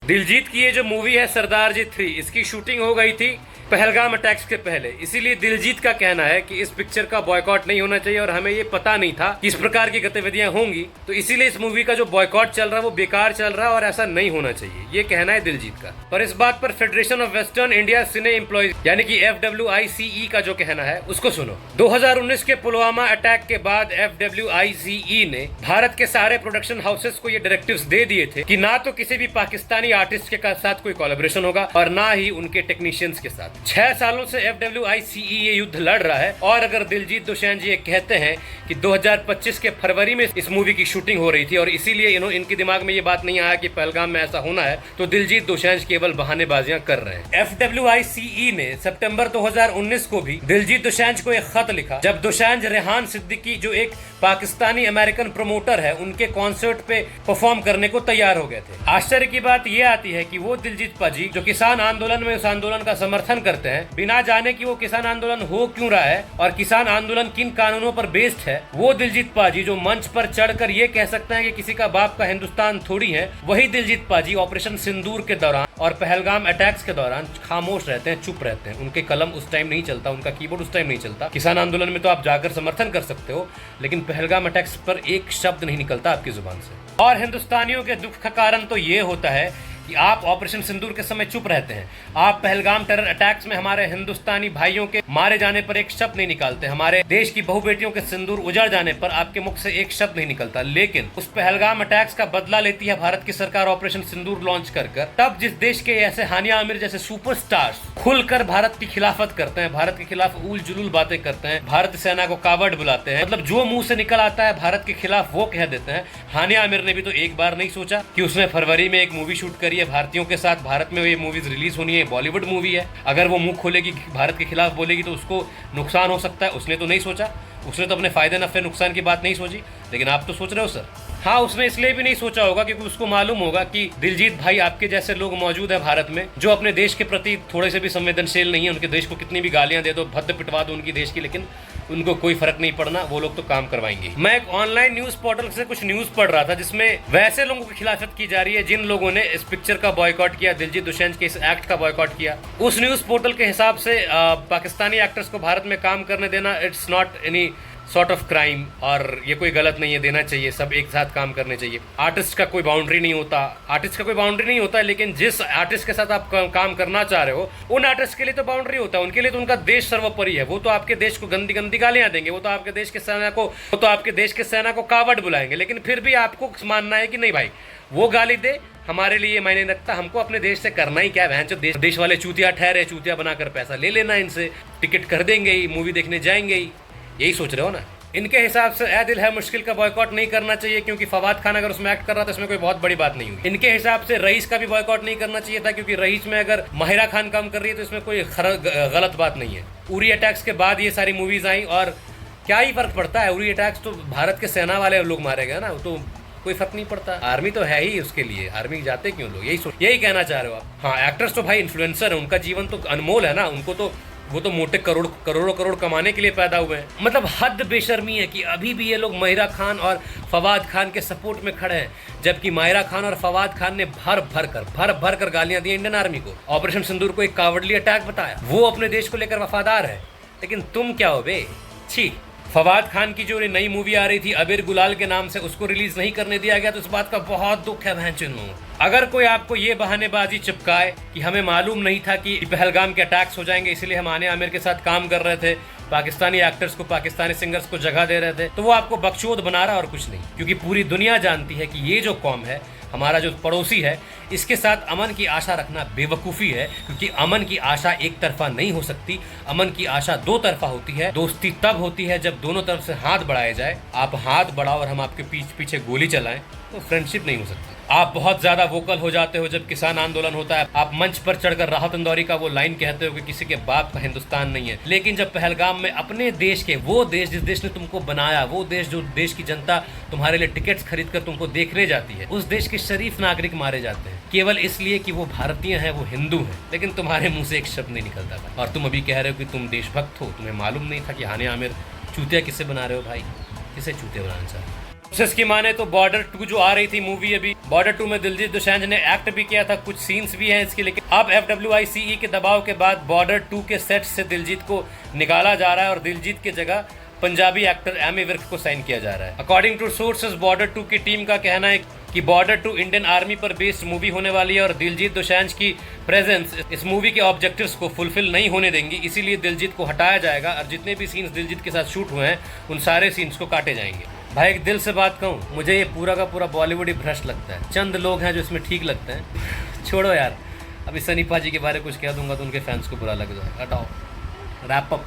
दिलजीत की ये जो मूवी है सरदार जी 3, इसकी शूटिंग हो गई थी पहलगाम अटैक्स के पहले। इसीलिए दिलजीत का कहना है कि इस पिक्चर का बॉयकॉट नहीं होना चाहिए और हमें ये पता नहीं था कि इस प्रकार की गतिविधियां होंगी, तो इसीलिए इस मूवी का जो बॉयकॉट चल रहा है वो बेकार चल रहा है और ऐसा नहीं होना चाहिए, ये कहना है दिलजीत का। और इस बात पर federation of western India cine employees यानी कि FWICE का जो कहना है उसको सुनो। 2019 के पुलवामा अटैक के बाद FWICE ने भारत के सारे प्रोडक्शन हाउसेस को ये डायरेक्टिव्स दे दिए थे कि ना तो किसी भी पाकिस्तानी आर्टिस्ट के साथ कोई कोलैबोरेशन होगा और ना ही उनके टेक्नीशियंस के साथ। 6 सालों से FWICE ये युद्ध लड़ रहा है और अगर दिलजीत दोसांझ ये कहते हैं कि 2025 के फरवरी में इस मूवी की शूटिंग हो रही थी और इसीलिए इनके दिमाग में ये बात नहीं आया कि पहलगाम में ऐसा होना है, तो दिलजीत दोसांझ केवल बहानेबाजियां कर रहे हैं। FWICE ने सितंबर 2019 को भी दिलजीत दोसांझ को एक खत लिखा जब दोसांझ रेहान सिद्दीकी जो एक पाकिस्तानी अमेरिकन प्रमोटर है उनके कॉन्सर्ट पे परफॉर्म करने को तैयार हो गए थे। आश्चर्य की बात यह आती है कि वो दिलजीत पाजी जो किसान आंदोलन में उस आंदोलन का समर्थन करते हैं, बिना जाने कि वो किसान आंदोलन हो क्यों रहा है और किसान आंदोलन किन कानूनों पर बेस्ड है, वो दिलजीत पाजी जो मंच पर चढ़कर ये कह सकते हैं कि किसी का बाप का हिंदुस्तान थोड़ी है, वही दिलजीत पाजी ऑपरेशन सिंदूर के दौरान और पहलगाम अटैक्स के दौरान खामोश रहते हैं, चुप रहते हैं। उनके कलम उस टाइम नहीं चलता, उनका कीबोर्ड उस टाइम नहीं चलता। किसान आंदोलन में तो आप जाकर समर्थन कर सकते हो, लेकिन पहलगाम अटैक्स पर एक शब्द नहीं निकलता आपकी जुबान से। और हिंदुस्तानियों के दुख का कारण तो ये होता है कि आप ऑपरेशन सिंदूर के समय चुप रहते हैं, आप पहलगाम टेरर अटैक्स में हमारे हिंदुस्तानी भाइयों के मारे जाने पर एक शब्द नहीं निकालते, हमारे देश की बहु बेटियों के सिंदूर उजड़ जाने पर आपके मुख से एक शब्द नहीं निकलता। लेकिन उस पहलगाम अटैक्स का बदला लेती है भारत की सरकार ऑपरेशन सिंदूर लॉन्च कर तब जिस देश के ऐसे हानिया आमिर जैसे सुपरस्टार्स खुलकर भारत की खिलाफत करते हैं, भारत के खिलाफ उल जुलूल बातें करते हैं, भारत सेना को कावड़ बुलाते हैं, मतलब जो मुंह से निकल आता है भारत के खिलाफ वो कह देते हैं। हानिया आमिर ने भी तो एक बार नहीं सोचा कि उसने फरवरी में एक मूवी शूट करी है भारतीयों के साथ, भारत में ये मूवीज रिलीज होनी है, बॉलीवुड मूवी है, अगर वो मुंह खोलेगी भारत के खिलाफ बोलेगी तो उसको नुकसान हो सकता है। उसने तो नहीं सोचा, उसने तो अपने फायदे नफे नुकसान की बात नहीं सोची, लेकिन आप तो सोच रहे हो सर। हाँ, उसने इसलिए भी नहीं सोचा होगा क्योंकि उसको मालूम होगा कि दिलजीत भाई आपके जैसे लोग मौजूद है भारत में जो अपने देश के प्रति थोड़े से भी संवेदनशील नहीं है। उनके देश को कितनी भी गालियां दे दो, भद्द पिटवा दो उनकी देश की, लेकिन उनको कोई फर्क नहीं पड़ना, वो लोग तो काम करवाएंगे। मैं एक ऑनलाइन न्यूज पोर्टल से कुछ न्यूज पढ़ रहा था जिसमें वैसे लोगों की खिलाफत की जा रही है जिन लोगों ने इस पिक्चर का बॉयकॉट किया, दिलजीत दोसांझ के इस एक्ट का बॉयकॉट किया। उस न्यूज पोर्टल के हिसाब से पाकिस्तानी एक्टर्स को भारत में काम करने देना it's not any sort of crime और ये कोई गलत नहीं है, देना चाहिए, सब एक साथ काम करने चाहिए। आर्टिस्ट का कोई बाउंड्री नहीं होता, आर्टिस्ट का कोई बाउंड्री नहीं होता, लेकिन जिस आर्टिस्ट के साथ आप काम करना चाह रहे हो उन आर्टिस्ट के लिए तो बाउंड्री होता है, उनके लिए तो उनका देश सर्वोपरि है। वो तो आपके देश को गंदी गंदी गालियां देंगे, वो तो आपके देश के सेना को कावड़ बुलाएंगे, लेकिन फिर भी आपको मानना है कि नहीं भाई वो गाली दे, हमारे लिए मायने रखता, हमको अपने देश से करना ही क्या है। देश वाले चूतिया ठहरे, चूतिया बनाकर पैसा ले लेना इनसे, टिकट कर देंगे ही, मूवी देखने जाएंगे ही, यही सोच रहे हो ना। इनके हिसाब से ए दिल है मुश्किल का बॉयकॉट नहीं करना चाहिए क्योंकि फवाद खान अगर उसमें एक्ट कर रहा था इसमें कोई बहुत बड़ी बात नहीं हुई। इनके हिसाब से रईस का भी बॉयकॉट नहीं करना चाहिए था क्योंकि रईस में अगर माहिरा खान काम कर रही है तो इसमें कोई गलत बात नहीं है। उरी अटैक्स के बाद ये सारी मूवीज आई और क्या ही फर्क पड़ता है, उरी अटैक्स तो भारत के सेना वाले लोग मारे गए ना, तो कोई फर्क नहीं पड़ता। आर्मी तो है ही उसके लिए, आर्मी जाते क्यों लोग, यही कहना चाह रहे हो आप। हाँ, एक्टर्स तो भाई इन्फ्लुएंसर है, उनका जीवन तो अनमोल है ना, उनको तो वो तो मोटे करोड़ों कमाने के लिए पैदा हुए हैं। मतलब हद बेशर्मी है कि अभी भी ये लोग माहिरा खान और फवाद खान के सपोर्ट में खड़े हैं, जबकि माहिरा खान और फवाद खान ने भर भर कर गालियां दी इंडियन आर्मी को, ऑपरेशन सिंदूर को एक कावड़ली अटैक बताया, वो अपने देश को लेकर वफादार है। लेकिन तुम क्या हो बे, छी। फवाद खान की जो नई मूवी आ रही थी अबीर गुलाल के नाम से, उसको रिलीज नहीं करने दिया गया, तो इस बात का बहुत दुख है बहनचोद। अगर कोई आपको ये बहानेबाजी चिपकाए कि हमें मालूम नहीं था कि पहलगाम के अटैक्स हो जाएंगे इसलिए हम आने आमिर के साथ काम कर रहे थे, पाकिस्तानी एक्टर्स को, पाकिस्तानी सिंगर्स को जगह दे रहे थे, तो वो आपको बकचोद बना रहा और कुछ नहीं। क्योंकि पूरी दुनिया जानती है कि ये जो कौम है, हमारा जो पड़ोसी है, इसके साथ अमन की आशा रखना बेवकूफ़ी है, क्योंकि अमन की आशा एक तरफा नहीं हो सकती, अमन की आशा दो तरफा होती है। दोस्ती तब होती है जब दोनों तरफ से हाथ बढ़ाए जाए। आप हाथ बढ़ाओ और हम आपके पीछे गोली चलाएं तो फ्रेंडशिप नहीं हो सकती। आप बहुत ज्यादा वोकल हो जाते हो जब किसान आंदोलन होता है, आप मंच पर चढ़कर राहत इंदौरी का वो लाइन कहते हो कि किसी के बाप का हिंदुस्तान नहीं है, लेकिन जब पहलगाम में अपने देश के, वो देश जिस देश ने तुमको बनाया, वो देश जो देश की जनता तुम्हारे लिए टिकट्स खरीद कर तुमको देखने जाती है, उस देश के शरीफ नागरिक मारे जाते हैं केवल इसलिए कि वो भारतीय हैं, वो हिंदू हैं, लेकिन तुम्हारे मुंह से एक शब्द नहीं निकलता था। और तुम अभी कह रहे हो कि तुम देशभक्त हो, तुम्हें मालूम नहीं था कि हानिया आमिर चूतिया किसे बना रहे हो भाई, किसे चूतिया बनाना चाह रहे हो। सोर्सेस की माने तो बॉर्डर 2 जो आ रही थी मूवी, अभी बॉर्डर 2 में दिलजीत दोसांझ ने एक्ट भी किया था, कुछ सीन्स भी हैं इसके, लेकिन अब FWICE के दबाव के बाद बॉर्डर 2 के सेट से दिलजीत को निकाला जा रहा है और दिलजीत की जगह पंजाबी एक्टर एमी विर्क को साइन किया जा रहा है। अकॉर्डिंग टू सोर्सेस बॉर्डर 2 की टीम का कहना है कि बॉर्डर 2 इंडियन आर्मी पर बेस्ड मूवी होने वाली है और दिलजीत दोसांझ की प्रेजेंस इस मूवी के ऑब्जेक्टिव्स को फुलफिल नहीं होने देंगी, इसीलिए दिलजीत को हटाया जाएगा और जितने भी सीन्स दिलजीत के साथ शूट हुए हैं उन सारे सीन्स को काटे जाएंगे। भाई एक दिल से बात कहूँ, मुझे ये पूरा का पूरा बॉलीवुड ही भ्रष्ट लगता है। चंद लोग हैं जो इसमें ठीक लगते हैं, छोड़ो यार। अभी सनी पाजी के बारे में कुछ कह दूंगा तो उनके फैंस को बुरा लग जाएगा। हटाओ, रैप अप।